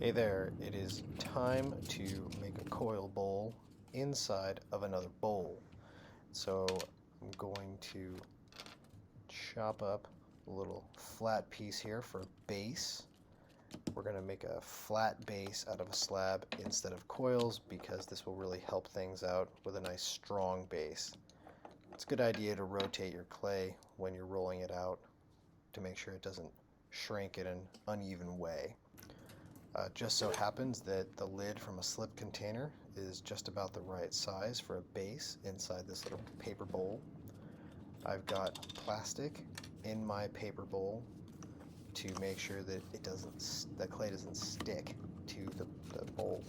Hey there, it is time to make a coil bowl inside of another bowl. So I'm going to chop up a little flat piece here for a base. We're going to make a flat base out of a slab instead of coils because this will really help things out with a nice strong base. It's a good idea to rotate your clay when you're rolling it out to make sure it doesn't shrink in an uneven way. Just so happens that the lid from a slip container is just about the right size for a base inside this little paper bowl. I've got plastic in my paper bowl to make sure that the clay doesn't stick to the bowl.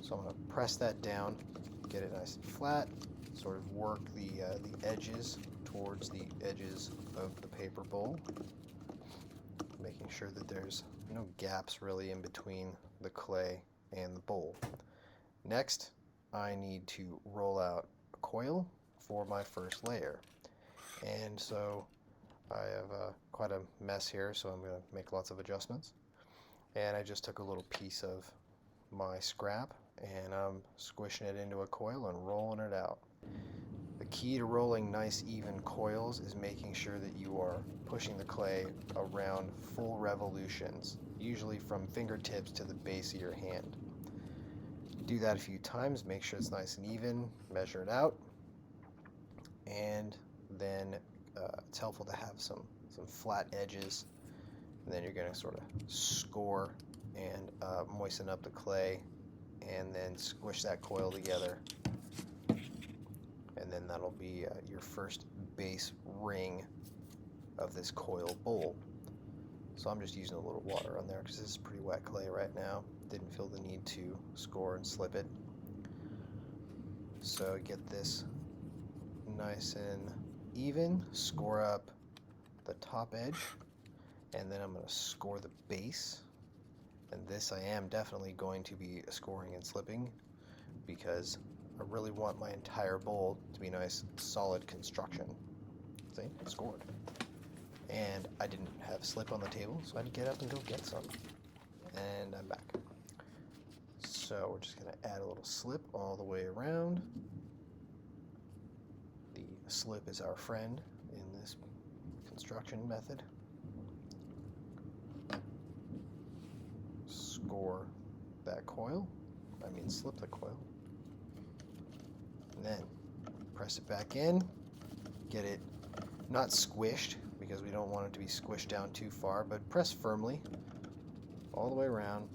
So I'm going to press that down, get it nice and flat, sort of work the edges towards the edges of the paper bowl, making sure that there's no gaps really in between the clay and the bowl. Next, I need to roll out a coil for my first layer. And so I have quite a mess here, so I'm going to make lots of adjustments. And I just took a little piece of my scrap and I'm squishing it into a coil and rolling it out. The key to rolling nice even coils is making sure that you are pushing the clay around full revolutions, usually from fingertips to the base of your hand. Do that a few times, make sure it's nice and even, measure it out, and then it's helpful to have some flat edges, and then you're going to sort of score and moisten up the clay and then squish that coil together. And then that'll be your first base ring of this coil bowl. So I'm just using a little water on there because this is pretty wet clay right now. Didn't feel the need to score and slip it. So get this nice and even, score up the top edge, and then I'm going to score the base. And this I am definitely going to be scoring and slipping because I really want my entire bowl to be nice, solid construction. See, scored. And I didn't have slip on the table, so I had to get up and go get some. And I'm back. So we're just going to add a little slip all the way around. The slip is our friend in this construction method. Score that coil. Slip the coil. And then press it back in, get it not squished because we don't want it to be squished down too far, but press firmly all the way around,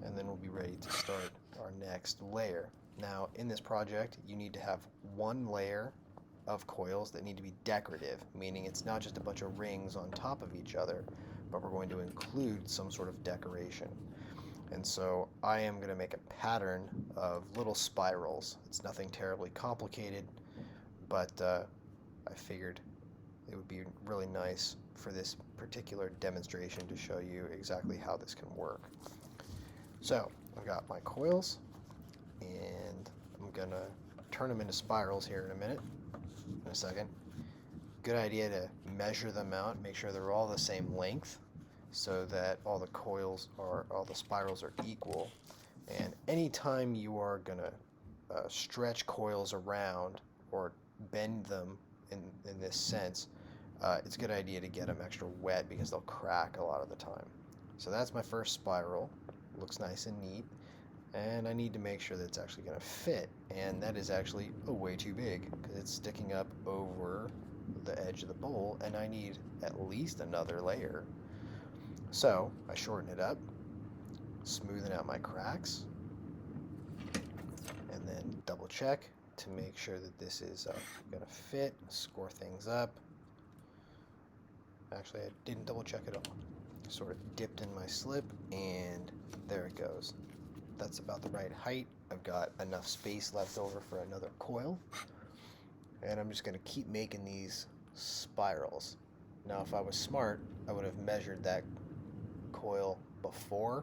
and then we'll be ready to start our next layer. Now in this project you need to have one layer of coils that need to be decorative, meaning it's not just a bunch of rings on top of each other, but we're going to include some sort of decoration. And so I am going to make a pattern of little spirals. It's nothing terribly complicated, but I figured it would be really nice for this particular demonstration to show you exactly how this can work. So I've got my coils, and I'm going to turn them into spirals here in a second. Good idea to measure them out, make sure they're all the same length, so that all the spirals are equal. And anytime you are going to stretch coils around or bend them in this sense, it's a good idea to get them extra wet because they'll crack a lot of the time. So that's my first spiral. Looks nice and neat. And I need to make sure that it's actually going to fit. And that is actually way too big because it's sticking up over the edge of the bowl, and I need at least another layer. So I shorten it up, smoothing out my cracks, and then double check to make sure that this is going to fit, score things up. Actually, I didn't double check at all. Sort of dipped in my slip, and there it goes. That's about the right height. I've got enough space left over for another coil, and I'm just going to keep making these spirals. Now, if I was smart, I would have measured that coil before,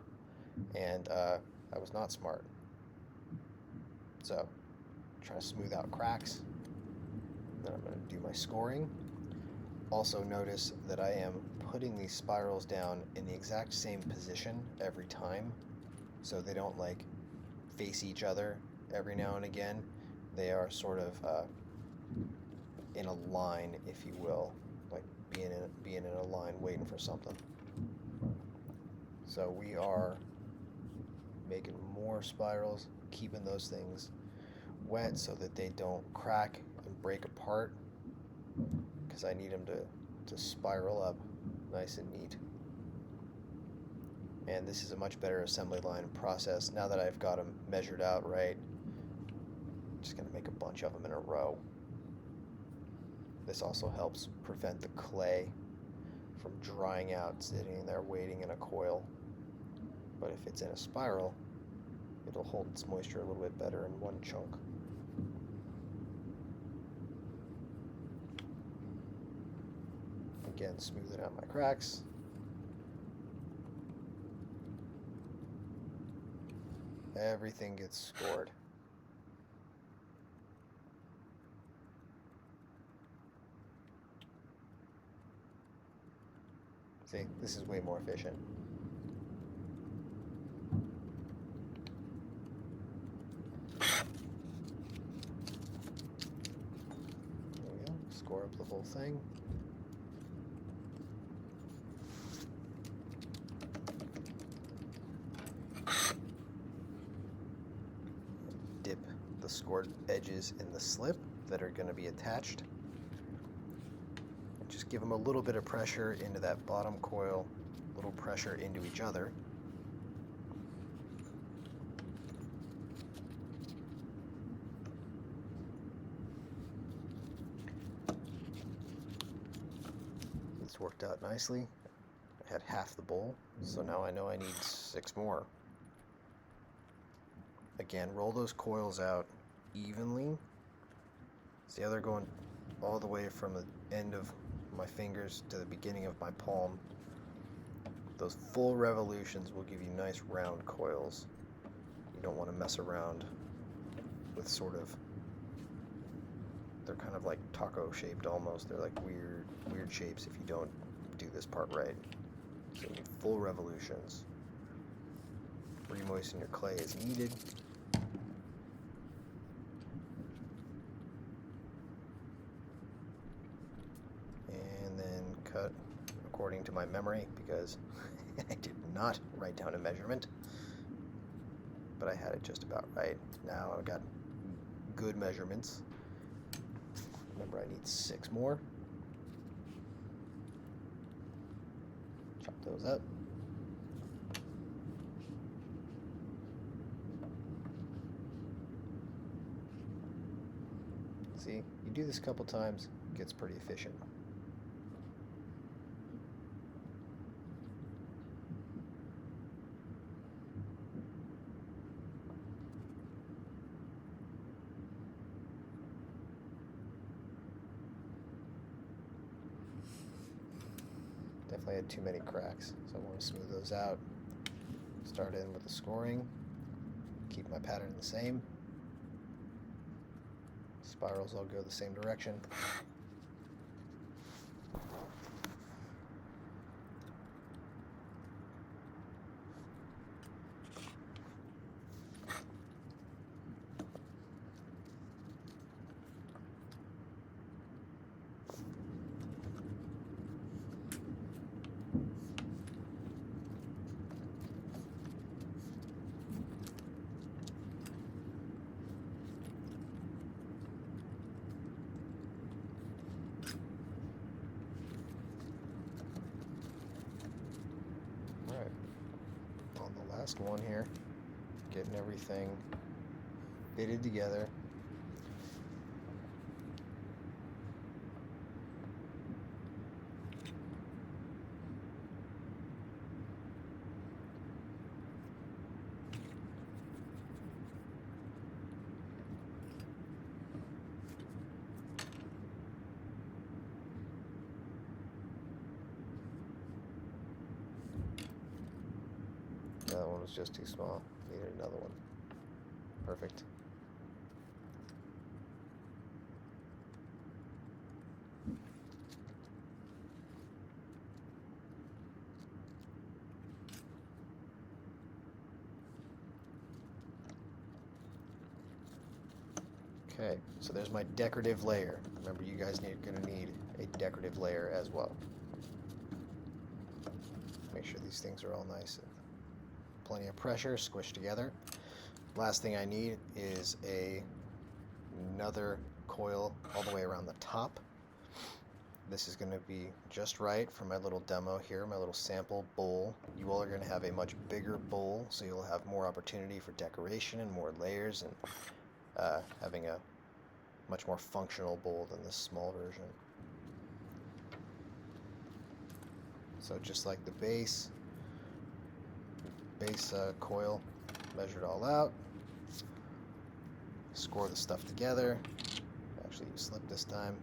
and I was not smart. So try to smooth out cracks. Then I'm going to do my scoring. Also notice that I am putting these spirals down in the exact same position every time, so they don't like face each other every now and again. They are sort of in a line, if you will, like being in a line waiting for something. So we are making more spirals, keeping those things wet so that they don't crack and break apart, because I need them to spiral up nice and neat. And this is a much better assembly line process now that I've got them measured out right. I'm just going to make a bunch of them in a row. This also helps prevent the clay from drying out, sitting there waiting in a coil. But if it's in a spiral, it'll hold its moisture a little bit better in one chunk. Again, smoothing out my cracks. Everything gets scored. See, this is way more efficient. There we go. Score up the whole thing. Dip the scored edges in the slip that are going to be attached. And just give them a little bit of pressure into that bottom coil, a little pressure into each other. It's worked out nicely. I had half the bowl, so now I know I need 6 more. Again, roll those coils out evenly. See how they're going all the way from the end of my fingers to the beginning of my palm. Those full revolutions will give you nice round coils. You don't want to mess around with sort of, they're kind of like taco shaped almost. They're like weird shapes if you don't do this part right. So you need full revolutions. Remoisten your clay as needed. Cut according to my memory, because I did not write down a measurement, but I had it just about right. Now I've got good measurements. Remember, I need 6 more. Chop those up. See, you do this a couple times, it gets pretty efficient. Definitely had too many cracks, so I want to smooth those out. Start in with the scoring, keep my pattern the same. Spirals all go the same direction. Last one here, getting everything fitted together. That one was just too small. Needed another one. Perfect. Okay, so there's my decorative layer. Remember, you guys are going to need a decorative layer as well. Make sure these things are all nice and plenty of pressure, squished together. Last thing I need is another coil all the way around the top. This is going to be just right for my little demo here, my little sample bowl. You all are going to have a much bigger bowl, so you'll have more opportunity for decoration and more layers, and having a much more functional bowl than this small version. So just like the base coil, measured all out, score the stuff together. Actually, you slipped this time.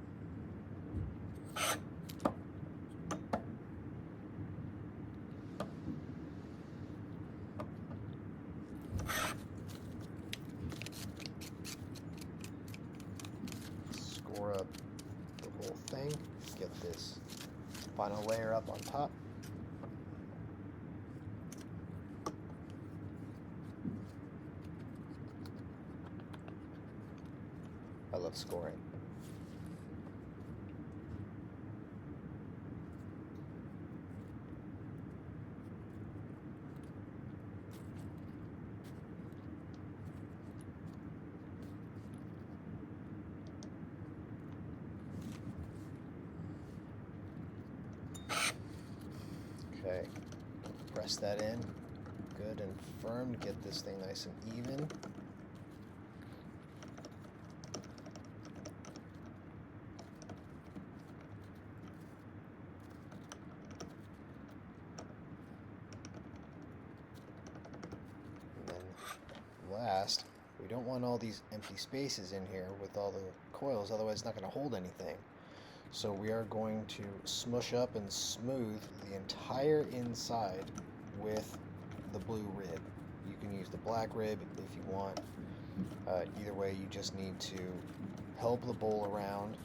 Score up the whole thing. Get this final layer up on top. I love scoring. Okay, press that in good and firm to get this thing nice and even. And then last, we don't want all these empty spaces in here with all the coils, otherwise it's not going to hold anything. So we are going to smush up and smooth the entire inside with the blue rib. You can use the black rib if you want. Either way, you just need to help the bowl around,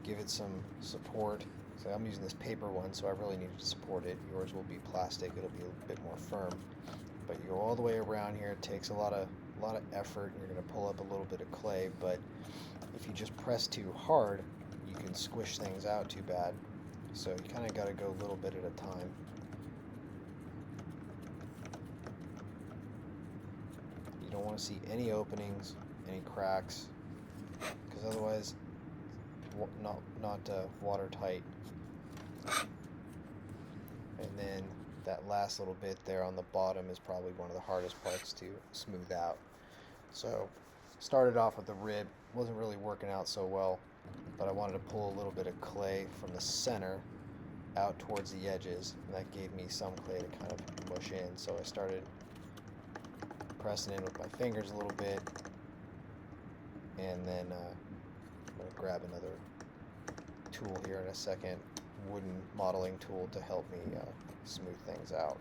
give it some support. So I'm using this paper one, so I really need to support it. Yours will be plastic, it'll be a bit more firm. But you go all the way around here. It takes a lot of effort. You're going to pull up a little bit of clay, but if you just press too hard, you can squish things out too bad. So you kind of got to go a little bit at a time. You don't want to see any openings, any cracks, because otherwise not watertight. And then that last little bit there on the bottom is probably one of the hardest parts to smooth out. So started off with the rib, wasn't really working out so well, but I wanted to pull a little bit of clay from the center out towards the edges, and that gave me some clay to kind of mush in. So I started pressing in with my fingers a little bit, and then I'm going to grab another tool here in a second, wooden modeling tool, to help me smooth things out.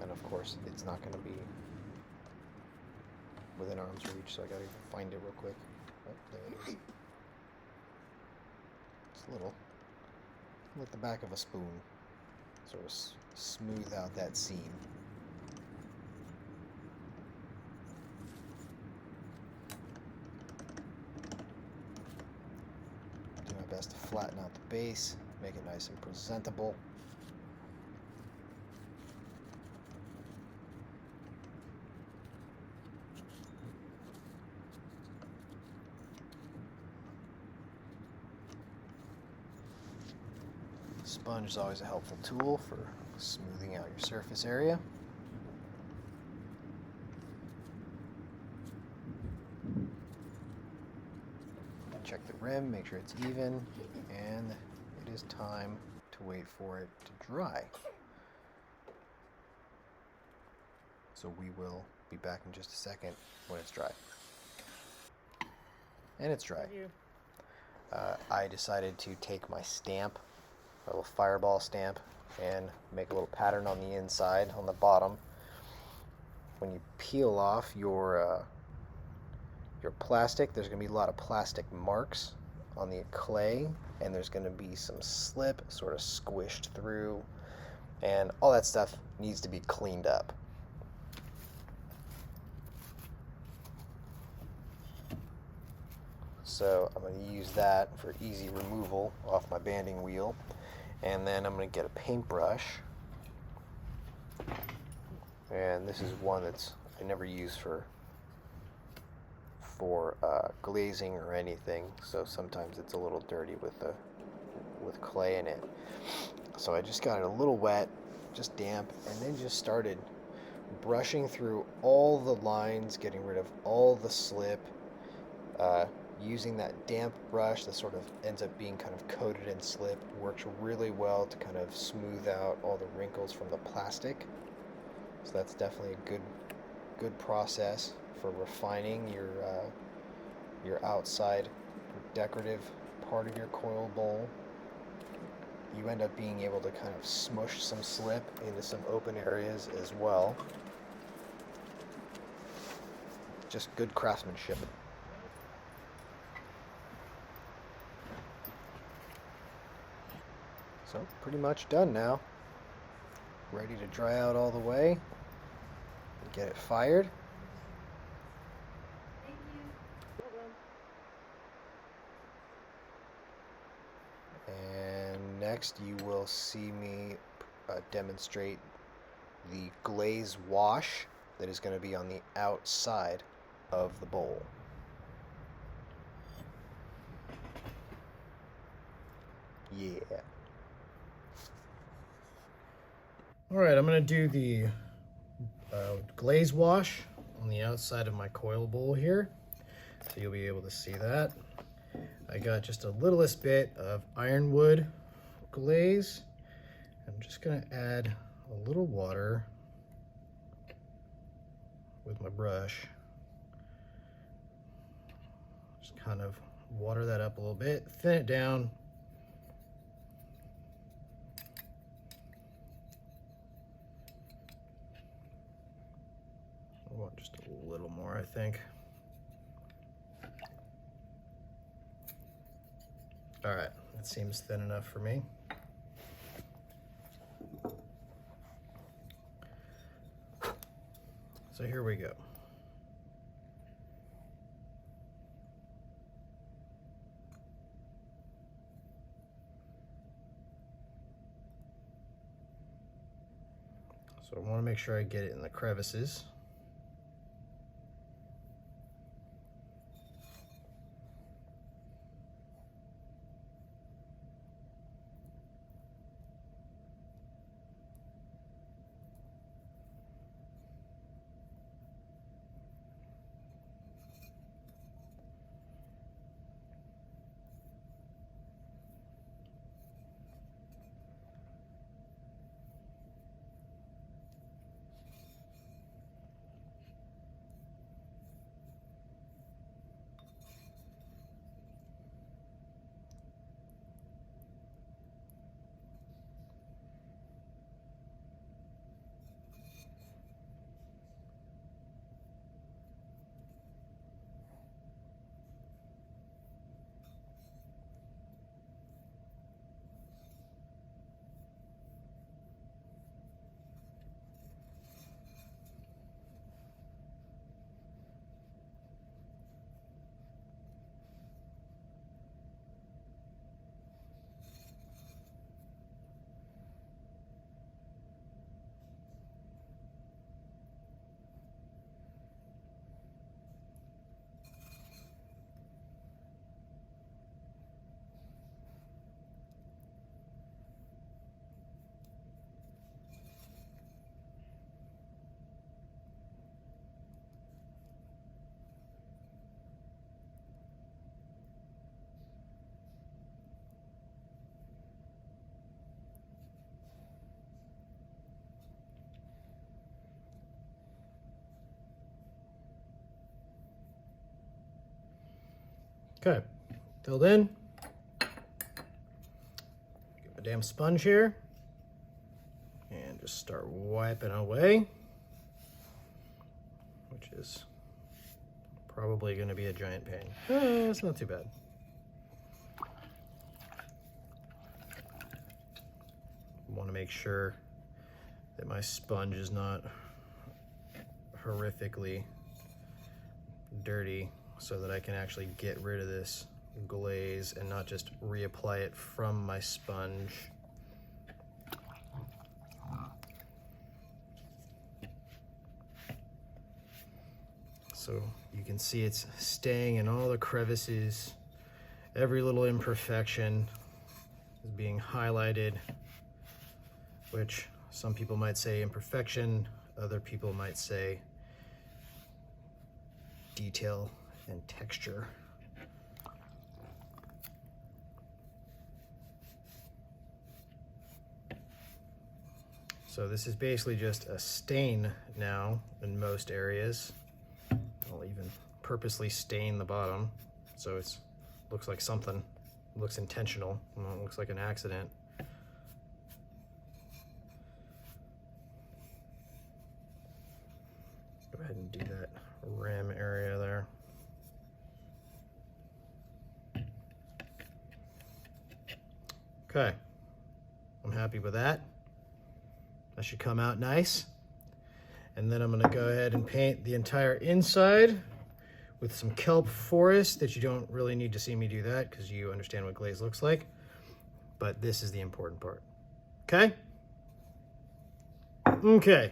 And of course, it's not going to be within arm's reach, so I gotta find it real quick. Oh, there it is. It's little, like the back of a spoon. Sort of smooth out that seam. Do my best to flatten out the base, make it nice and presentable. Sponge is always a helpful tool for smoothing out your surface area. Check the rim, make sure it's even, and it is time to wait for it to dry. So we will be back in just a second when it's dry. And it's dry. I decided to take my stamp, a little fireball stamp, and make a little pattern on the inside, on the bottom. When you peel off your plastic, there's going to be a lot of plastic marks on the clay, and there's going to be some slip sort of squished through. and all that stuff needs to be cleaned up. So I'm going to use that for easy removal off my banding wheel. And then I'm going to get a paintbrush. And this is one that's I never use for glazing or anything. So sometimes it's a little dirty with clay in it. So I just got it a little wet, just damp, and then just started brushing through all the lines, getting rid of all the slip. Using that damp brush that sort of ends up being kind of coated in slip works really well to kind of smooth out all the wrinkles from the plastic. So that's definitely a good process for refining your outside decorative part of your coil bowl. You end up being able to kind of smush some slip into some open areas as well. Just good craftsmanship. So pretty much done now. Ready to dry out all the way and get it fired. Thank you. And next you will see me demonstrate the glaze wash that is going to be on the outside of the bowl. Yeah. Alright, I'm going to do the glaze wash on the outside of my coil bowl here. So you'll be able to see that. I got just a littlest bit of ironwood glaze. I'm just going to add a little water with my brush. Just kind of water that up a little bit, thin it down. I want just a little more, I think. All right, that seems thin enough for me. So here we go. So I want to make sure I get it in the crevices. Okay, filled in. Get my damn sponge here and just start wiping away, which is probably going to be a giant pain. It's not too bad. Want to make sure that my sponge is not horrifically dirty, so that I can actually get rid of this glaze and not just reapply it from my sponge. So you can see it's staying in all the crevices. Every little imperfection is being highlighted, which some people might say imperfection, other people might say detail and texture. So this is basically just a stain now in most areas. I'll even purposely stain the bottom so it looks like something, looks intentional, it looks like an accident. Go ahead and do that rim area there. Okay, I'm happy with that. That should come out nice. And then I'm gonna go ahead and paint the entire inside with some kelp forest that you don't really need to see me do that because you understand what glaze looks like. But this is the important part. Okay? Okay.